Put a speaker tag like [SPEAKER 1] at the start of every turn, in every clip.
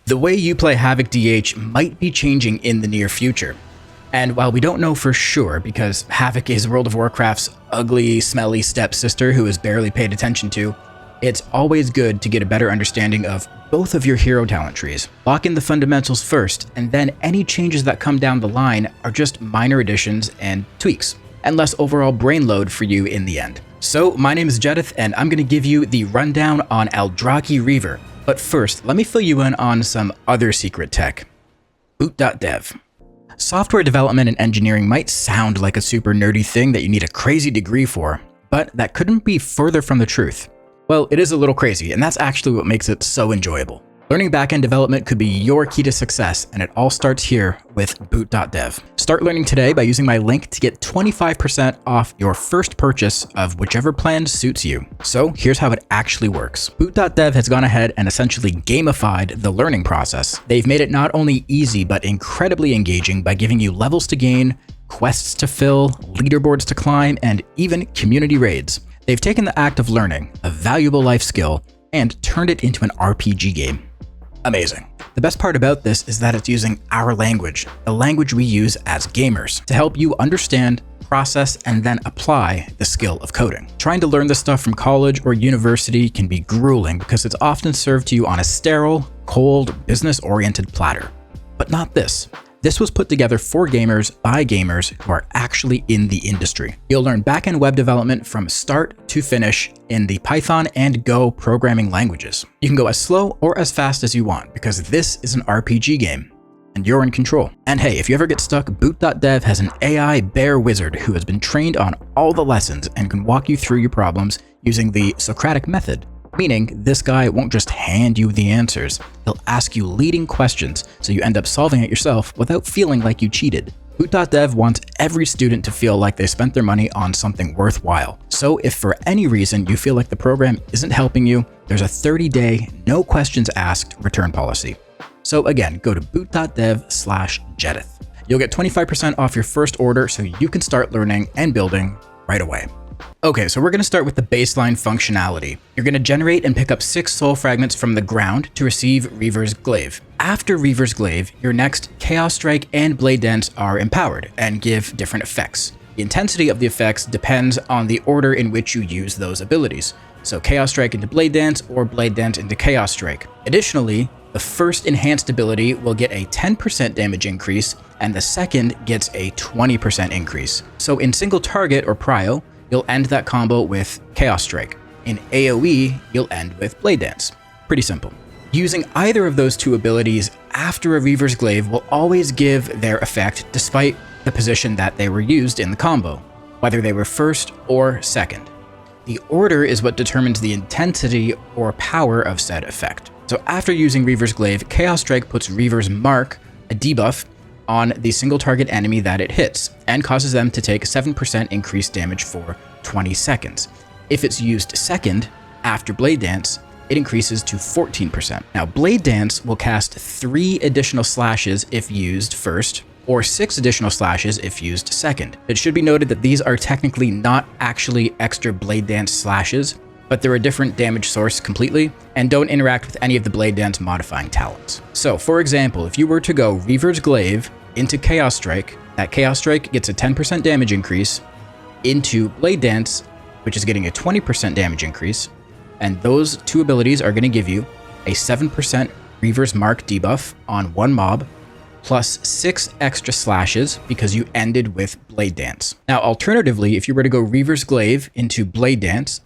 [SPEAKER 1] The way you play Havoc DH might be changing in the near future. And while we don't know for sure, because Havoc is World of Warcraft's ugly, smelly stepsister who is barely paid attention to, it's always good to get a better understanding of both of your hero talent trees. Lock in the fundamentals first, and then any changes that come down the line are just minor additions and tweaks, and less overall brain load for you in the end. So my name is Jedith, and I'm going to give you the rundown on Aldrachi Reaver. But first, let me fill you in on some other secret tech. Boot.Dev. Software development and engineering might sound like a super nerdy thing that you need a crazy degree for, but that couldn't be further from the truth. Well, it is a little crazy, and that's actually what makes it so enjoyable. Learning backend development could be your key to success, and it all starts here with Boot.Dev. Start learning today by using my link to get 25% off your first purchase of whichever plan suits you. So here's how it actually works. Boot.Dev has gone ahead and essentially gamified the learning process. They've made it not only easy, but incredibly engaging by giving you levels to gain, quests to fill, leaderboards to climb, and even community raids. They've taken the act of learning, a valuable life skill, and turned it into an RPG game. Amazing. The best part about this is that it's using our language, the language we use as gamers, to help you understand, process, and then apply the skill of coding. Trying to learn this stuff from college or university can be grueling because it's often served to you on a sterile, cold, business-oriented platter. But not this. This was put together for gamers by gamers who are actually in the industry. You'll learn backend web development from start to finish in the Python and Go programming languages. You can go as slow or as fast as you want because this is an RPG game and you're in control. And hey, if you ever get stuck, Boot.Dev has an AI bear wizard who has been trained on all the lessons and can walk you through your problems using the Socratic method. Meaning, this guy won't just hand you the answers, he'll ask you leading questions so you end up solving it yourself without feeling like you cheated. Boot.Dev wants every student to feel like they spent their money on something worthwhile. So if for any reason you feel like the program isn't helping you, there's a 30-day, no questions asked return policy. So again, go to boot.dev/Jedith. You'll get 25% off your first order so you can start learning and building right away. Okay, so we're going to start with the baseline functionality. You're going to generate and pick up 6 soul fragments from the ground to receive Reaver's Glaive. After Reaver's Glaive, your next Chaos Strike and Blade Dance are empowered and give different effects. The intensity of the effects depends on the order in which you use those abilities. So Chaos Strike into Blade Dance or Blade Dance into Chaos Strike. Additionally, the first enhanced ability will get a 10% damage increase and the second gets a 20% increase. So in single target or prio, you'll end that combo with Chaos Strike. In AoE, you'll end with Blade Dance. Pretty simple. Using either of those two abilities after a Reaver's Glaive will always give their effect despite the position that they were used in the combo, whether they were first or second. The order is what determines the intensity or power of said effect. So after using Reaver's Glaive, Chaos Strike puts Reaver's Mark, a debuff, on the single target enemy that it hits and causes them to take 7% increased damage for 20 seconds. If it's used second, after Blade Dance, it increases to 14%. Now, Blade Dance will cast 3 additional slashes if used first, or 6 additional slashes if used second. It should be noted that these are technically not actually extra Blade Dance slashes, but they're a different damage source completely and don't interact with any of the Blade Dance modifying talents. So for example, if you were to go Reaver's Glaive into Chaos Strike, that Chaos Strike gets a 10% damage increase into Blade Dance, which is getting a 20% damage increase, and those two abilities are going to give you a 7% Reaver's Mark debuff on one mob, plus 6 extra slashes because you ended with Blade Dance. Now alternatively, if you were to go Reaver's Glaive into Blade Dance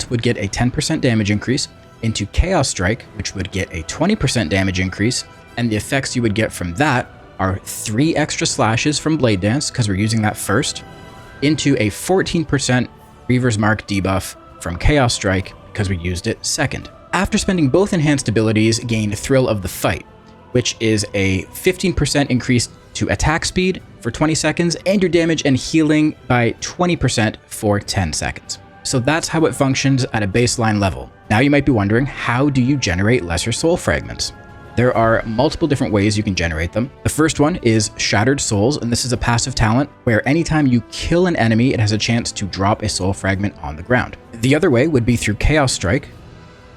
[SPEAKER 1] would get a 10% damage increase into Chaos Strike, which would get a 20% damage increase, and the effects you would get from that are 3 extra slashes from Blade Dance, because we're using that first, into a 14% Reaver's Mark debuff from Chaos Strike, because we used it second. After spending both enhanced abilities, gain Thrill of the Fight, which is a 15% increase to attack speed for 20 seconds, and your damage and healing by 20% for 10 seconds. So that's how it functions at a baseline level. Now you might be wondering, how do you generate lesser soul fragments? There are multiple different ways you can generate them. The first one is Shattered Souls, and this is a passive talent where anytime you kill an enemy, it has a chance to drop a soul fragment on the ground. The other way would be through Chaos Strike,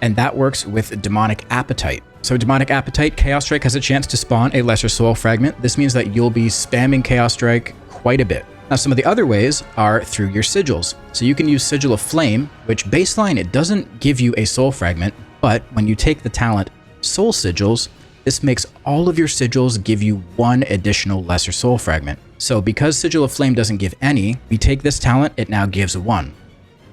[SPEAKER 1] and that works with Demonic Appetite. So Demonic Appetite, Chaos Strike has a chance to spawn a Lesser Soul Fragment. This means that you'll be spamming Chaos Strike quite a bit. Now, some of the other ways are through your sigils. So you can use Sigil of Flame, which baseline, it doesn't give you a soul fragment, but when you take the talent Soul Sigils, this makes all of your sigils give you one additional lesser soul fragment. So because Sigil of Flame doesn't give any, we take this talent, it now gives one.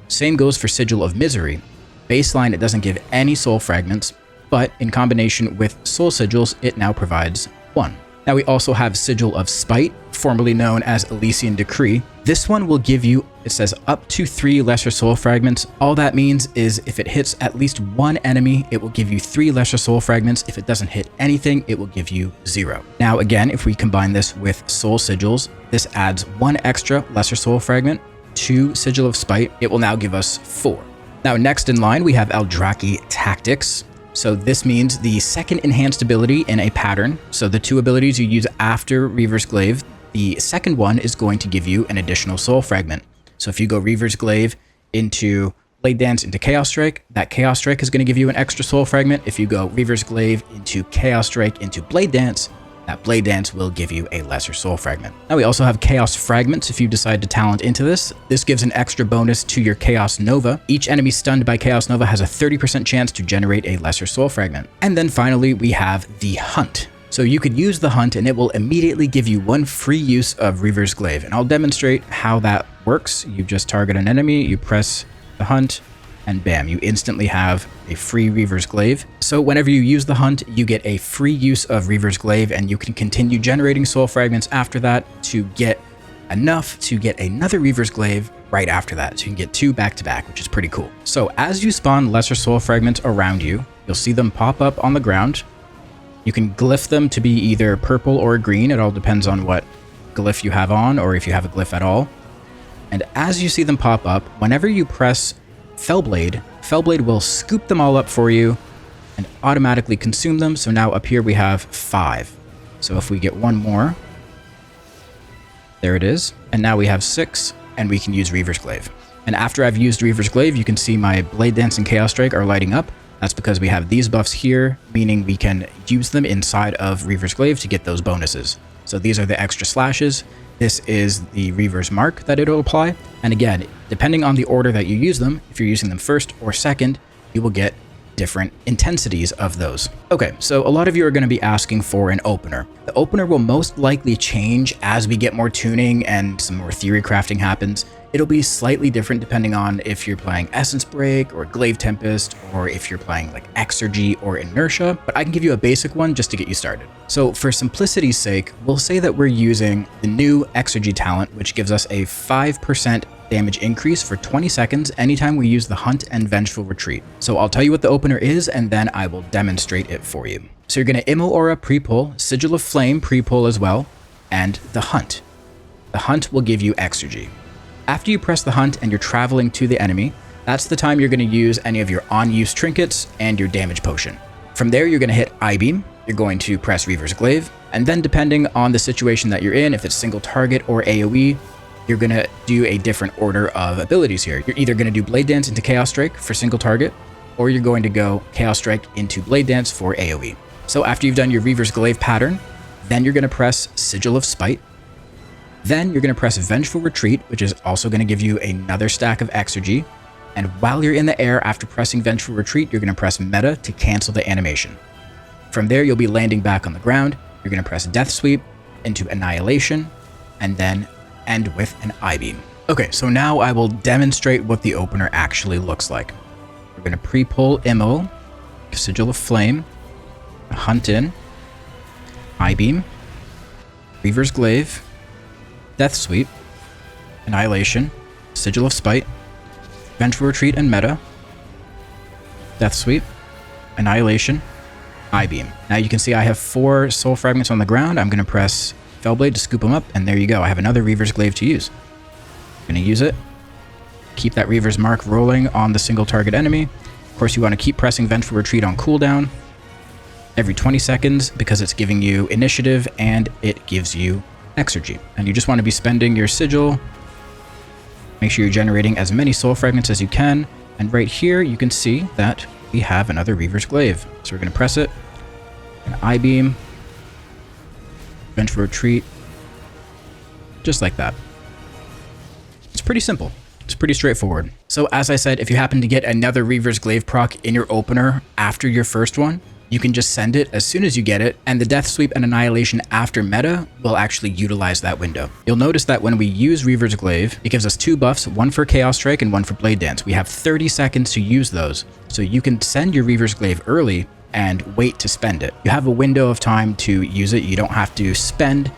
[SPEAKER 1] Same goes for Sigil of Misery. Baseline, it doesn't give any soul fragments, but in combination with soul sigils, it now provides one. Now we also have Sigil of Spite, formerly known as Elysian Decree. This one will give you, it says, up to 3 lesser soul fragments. All that means is if it hits at least one enemy, it will give you 3 lesser soul fragments. If it doesn't hit anything, it will give you 0. Now again, if we combine this with soul sigils, this adds 1 extra lesser soul fragment to Sigil of Spite. It will now give us 4. Now next in line, we have Aldrachi Tactics. So this means the second enhanced ability in a pattern. So the 2 abilities you use after Reaver's Glaive, the second one is going to give you an additional soul fragment. So if you go Reaver's Glaive into Blade Dance into Chaos Strike, that Chaos Strike is going to give you an extra soul fragment. If you go Reaver's Glaive into Chaos Strike into Blade Dance, that Blade Dance will give you a lesser soul fragment. Now we also have Chaos Fragments if you decide to talent into this. This gives an extra bonus to your Chaos Nova. Each enemy stunned by Chaos Nova has a 30% chance to generate a lesser soul fragment. And then finally we have the Hunt. So you could use the Hunt and it will immediately give you 1 free use of Reaver's Glaive. And I'll demonstrate how that works. You just target an enemy, you press the Hunt, and bam, you instantly have a free Reaver's Glaive. So whenever you use the Hunt, you get a free use of Reaver's Glaive, and you can continue generating soul fragments after that to get enough to get another Reaver's Glaive right after that. So you can get 2 back to back, which is pretty cool. So as you spawn lesser soul fragments around you, you'll see them pop up on the ground. You can glyph them to be either purple or green. It all depends on what glyph you have on, or if you have a glyph at all. And as you see them pop up, whenever you press Fellblade will scoop them all up for you and automatically consume them. So now up here we have 5. So if we get 1 more, there it is. And now we have 6, and we can use Reaver's Glaive. And after I've used Reaver's Glaive, you can see my Blade Dance and Chaos Strike are lighting up. That's because we have these buffs here, meaning we can use them inside of Reaver's Glaive to get those bonuses. So these are the extra slashes. This is the Reaver's Mark that it'll apply. And again, depending on the order that you use them, if you're using them first or second, you will get different intensities of those. Okay, so a lot of you are going to be asking for an opener. The opener will most likely change as we get more tuning and some more theory crafting happens. It'll be slightly different depending on if you're playing Essence Break or Glaive Tempest, or if you're playing like Exergy or Inertia, but I can give you a basic one just to get you started. So for simplicity's sake, we'll say that we're using the new Exergy talent, which gives us a 5% damage increase for 20 seconds anytime we use the Hunt and Vengeful Retreat. So I'll tell you what the opener is, and then I will demonstrate it for you. So you're going to Immo Aura pre-pull, Sigil of Flame pre-pull as well, and the Hunt. The Hunt will give you Exergy. After you press the Hunt and you're traveling to the enemy, that's the time you're going to use any of your on-use trinkets and your damage potion. From there, you're going to hit I-Beam, you're going to press Reaver's Glaive, and then depending on the situation that you're in, if it's single target or AoE, you're going to do a different order of abilities here. You're either going to do Blade Dance into Chaos Strike for single target, or you're going to go Chaos Strike into Blade Dance for AoE. So after you've done your Reaver's Glaive pattern, then you're going to press Sigil of Spite. Then you're going to press Vengeful Retreat, which is also going to give you another stack of Exergy. And while you're in the air after pressing Vengeful Retreat, you're going to press Meta to cancel the animation. From there, you'll be landing back on the ground. You're going to press Death Sweep into Annihilation, and then end with an I-Beam. Okay, so now I will demonstrate what the opener actually looks like. We're going to pre-pull Immo, Sigil of Flame, Hunt in, I-Beam, Reaver's Glaive, Death Sweep, Annihilation, Sigil of Spite, Vengeful Retreat and Meta, Death Sweep, Annihilation, I-Beam. Now you can see I have 4 soul fragments on the ground. I'm going to press Fellblade to scoop them up, and there you go. I have another Reaver's Glaive to use. I'm going to use it. Keep that Reaver's Mark rolling on the single target enemy. Of course, you want to keep pressing Vengeful Retreat on cooldown every 20 seconds because it's giving you initiative and it gives you Exergy. And you just want to be spending your Sigil. Make sure you're generating as many soul fragments as you can. And right here, you can see that we have another Reaver's Glaive. So we're going to press it, an I-beam, vengeful retreat, just like that. It's pretty simple. It's pretty straightforward. So as I said, if you happen to get another Reaver's Glaive proc in your opener after your first one, you can just send it as soon as you get it, and the Death Sweep and Annihilation after meta will actually utilize that window. You'll notice that when we use Reaver's Glaive, it gives us 2 buffs, one for Chaos Strike and one for Blade Dance. We have 30 seconds to use those, so you can send your Reaver's Glaive early and wait to spend it. You have a window of time to use it. You don't have to spend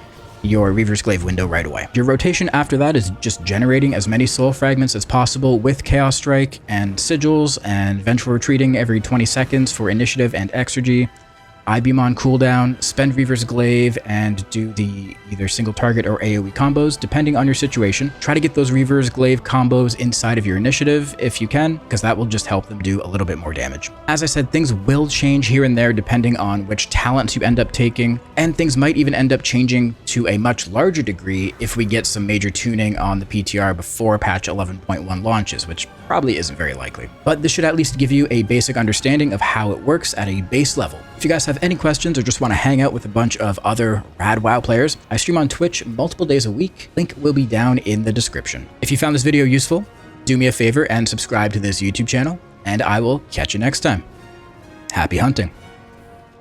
[SPEAKER 1] your Reaver's Glaive window right away. Your rotation after that is just generating as many soul fragments as possible with Chaos Strike and Sigils and Vengeful Retreating every 20 seconds for initiative and exergy. I-beam on cooldown, spend Reaver's Glaive, and do the either single target or AoE combos, depending on your situation. Try to get those Reaver's Glaive combos inside of your initiative if you can, because that will just help them do a little bit more damage. As I said, things will change here and there depending on which talents you end up taking, and things might even end up changing to a much larger degree if we get some major tuning on the PTR before patch 11.1 launches, which probably isn't very likely. But this should at least give you a basic understanding of how it works at a base level. If you guys have any questions or just want to hang out with a bunch of other rad WoW players, I stream on Twitch multiple days a week. Link will be down in the description. If you found this video useful, do me a favor and subscribe to this YouTube channel, and I will catch you next time. Happy hunting.